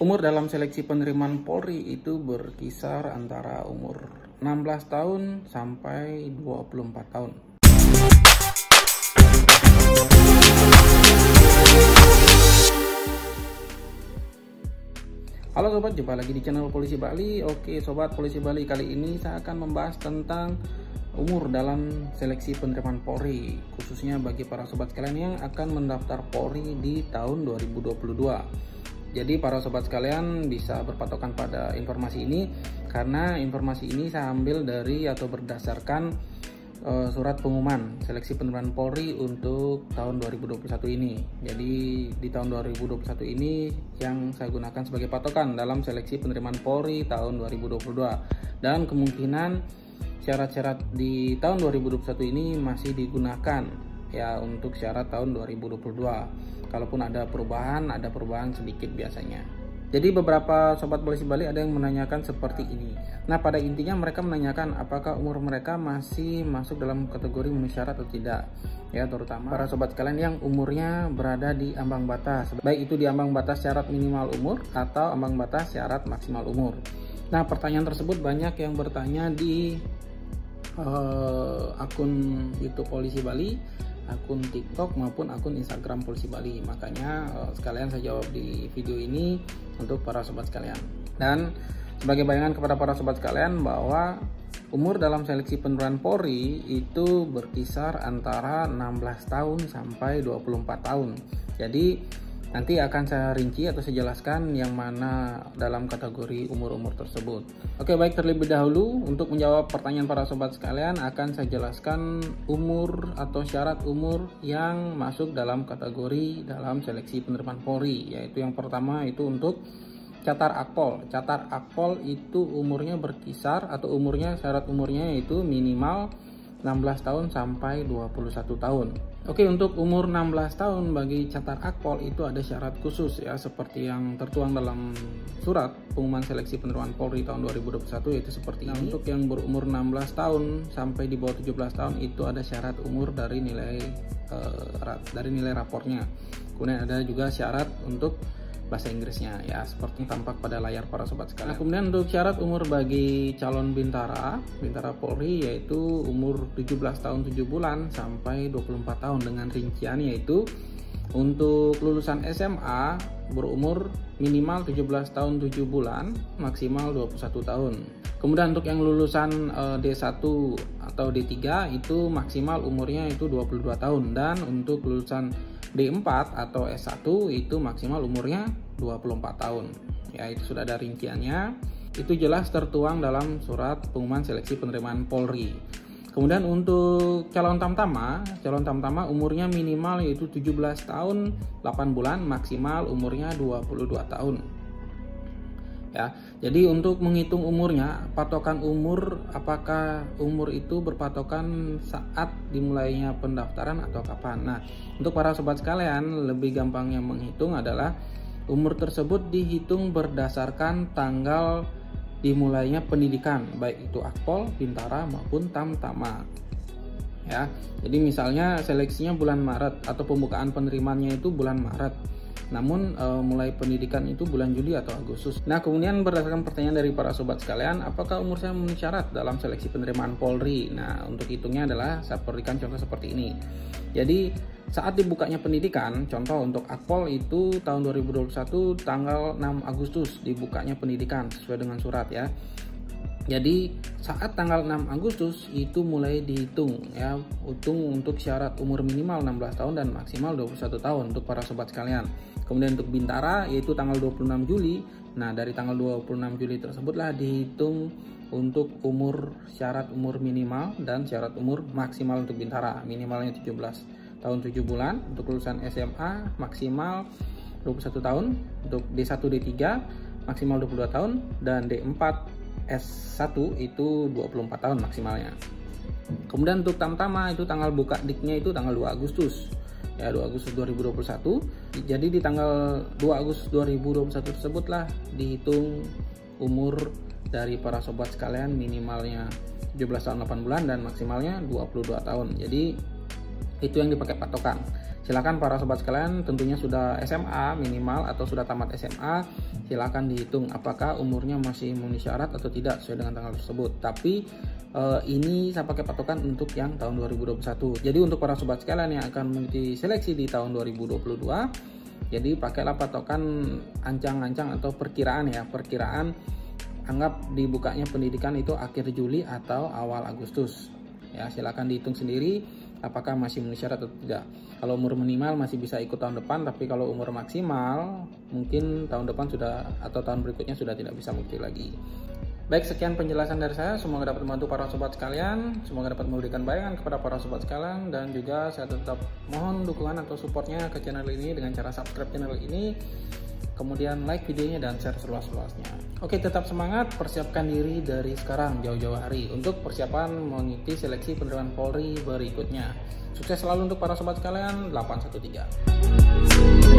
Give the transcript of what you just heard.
Umur dalam seleksi penerimaan Polri itu berkisar antara umur 16 tahun sampai 24 tahun. Halo sobat, jumpa lagi di channel Polisi Bali. Oke sobat Polisi Bali, kali ini saya akan membahas tentang umur dalam seleksi penerimaan Polri, khususnya bagi para sobat sekalian yang akan mendaftar Polri di tahun 2022. Jadi para sobat sekalian bisa berpatokan pada informasi ini karena informasi ini saya ambil dari atau berdasarkan surat pengumuman seleksi penerimaan Polri untuk tahun 2021 ini. Jadi di tahun 2021 ini yang saya gunakan sebagai patokan dalam seleksi penerimaan Polri tahun 2022, dan kemungkinan syarat-syarat di tahun 2021 ini masih digunakan ya untuk syarat tahun 2022. Kalaupun ada perubahan sedikit biasanya. Jadi beberapa sobat Polisi Bali ada yang menanyakan seperti ini. Nah, pada intinya mereka menanyakan apakah umur mereka masih masuk dalam kategori memenuhi syarat atau tidak. Ya, terutama para sobat sekalian yang umurnya berada di ambang batas, baik itu di ambang batas syarat minimal umur atau ambang batas syarat maksimal umur. Nah, pertanyaan tersebut banyak yang bertanya di akun YouTube Polisi Bali, akun TikTok maupun akun Instagram Polisi Bali. Makanya sekalian saya jawab di video ini untuk para sobat sekalian. Dan sebagai bayangan kepada para sobat sekalian bahwa umur dalam seleksi penerimaan Polri itu berkisar antara 16 tahun sampai 24 tahun. Jadi nanti akan saya rinci atau saya jelaskan yang mana dalam kategori umur-umur tersebut. Oke, baik, terlebih dahulu untuk menjawab pertanyaan para sobat sekalian akan saya jelaskan umur atau syarat umur yang masuk dalam kategori dalam seleksi penerimaan Polri, yaitu yang pertama itu untuk Catar Akpol. Catar Akpol itu umurnya berkisar atau syarat umurnya yaitu minimal 16 tahun sampai 21 tahun. Oke, untuk umur 16 tahun bagi Catar Akpol itu ada syarat khusus ya, seperti yang tertuang dalam surat pengumuman seleksi penerimaan Polri tahun 2021, yaitu seperti ini. Untuk yang berumur 16 tahun sampai di bawah 17 tahun itu ada syarat umur dari nilai rapornya. Kemudian ada juga syarat untuk bahasa Inggrisnya ya, seperti tampak pada layar para sobat sekalian. Nah, kemudian untuk syarat umur bagi calon bintara Polri yaitu umur 17 tahun 7 bulan sampai 24 tahun dengan rincian, yaitu untuk lulusan SMA berumur minimal 17 tahun 7 bulan maksimal 21 tahun. Kemudian untuk yang lulusan D1 atau D3 itu maksimal umurnya itu 22 tahun, dan untuk lulusan D4 atau S1 itu maksimal umurnya 24 tahun. Ya, itu sudah ada rinciannya. Itu jelas tertuang dalam surat pengumuman seleksi penerimaan Polri. Kemudian untuk calon tamtama umurnya minimal yaitu 17 tahun 8 bulan, maksimal umurnya 22 tahun. Ya, jadi untuk menghitung umurnya, patokan umur, apakah umur itu berpatokan saat dimulainya pendaftaran atau kapan? Nah, untuk para sobat sekalian, lebih gampangnya menghitung adalah umur tersebut dihitung berdasarkan tanggal dimulainya pendidikan, baik itu Akpol, Bintara maupun Tamtama. Ya, jadi misalnya seleksinya bulan Maret atau pembukaan penerimaannya itu bulan Maret. Namun mulai pendidikan itu bulan Juli atau Agustus. Nah, kemudian berdasarkan pertanyaan dari para sobat sekalian, apakah umur saya memenuhi syarat dalam seleksi penerimaan Polri? Nah, untuk hitungnya adalah saya berikan contoh seperti ini. Jadi saat dibukanya pendidikan, contoh untuk Akpol itu tahun 2021 tanggal 6 Agustus dibukanya pendidikan sesuai dengan surat ya. Jadi saat tanggal 6 Agustus itu mulai dihitung ya, untuk syarat umur minimal 16 tahun dan maksimal 21 tahun untuk para sobat sekalian. Kemudian untuk Bintara yaitu tanggal 26 Juli. Nah, dari tanggal 26 Juli tersebutlah dihitung untuk syarat umur minimal dan syarat umur maksimal untuk Bintara. Minimalnya 17 tahun 7 bulan, untuk lulusan SMA maksimal 21 tahun, untuk D1 D3 maksimal 22 tahun, dan D4 S1 itu 24 tahun maksimalnya. Kemudian untuk Tamtama itu tanggal buka diknya itu tanggal 2 Agustus. Ya, 2 Agustus 2021. Jadi di tanggal 2 Agustus 2021 tersebutlah dihitung umur dari para sobat sekalian, minimalnya 17 tahun 8 bulan dan maksimalnya 22 tahun. Jadi itu yang dipakai patokan. Silakan para sobat sekalian, tentunya sudah SMA minimal atau sudah tamat SMA, silakan dihitung apakah umurnya masih memenuhi syarat atau tidak sesuai dengan tanggal tersebut. Tapi ini saya pakai patokan untuk yang tahun 2021. Jadi untuk para sobat sekalian yang akan mengikuti seleksi di tahun 2022, jadi pakailah patokan ancang-ancang atau perkiraan ya, perkiraan anggap dibukanya pendidikan itu akhir Juli atau awal Agustus. Ya, silakan dihitung sendiri apakah masih memenuhi syarat atau tidak. Kalau umur minimal masih bisa ikut tahun depan, tapi kalau umur maksimal mungkin tahun depan sudah atau tahun berikutnya sudah tidak bisa mengikuti lagi. Baik, sekian penjelasan dari saya. Semoga dapat membantu para sobat sekalian. Semoga dapat memberikan bayangan kepada para sobat sekalian. Dan juga saya tetap mohon dukungan atau supportnya ke channel ini dengan cara subscribe channel ini, kemudian like videonya dan share seluas-luasnya. Oke, tetap semangat, persiapkan diri dari sekarang jauh-jauh hari untuk persiapan mengikuti seleksi penerimaan Polri berikutnya. Sukses selalu untuk para sobat sekalian. 813.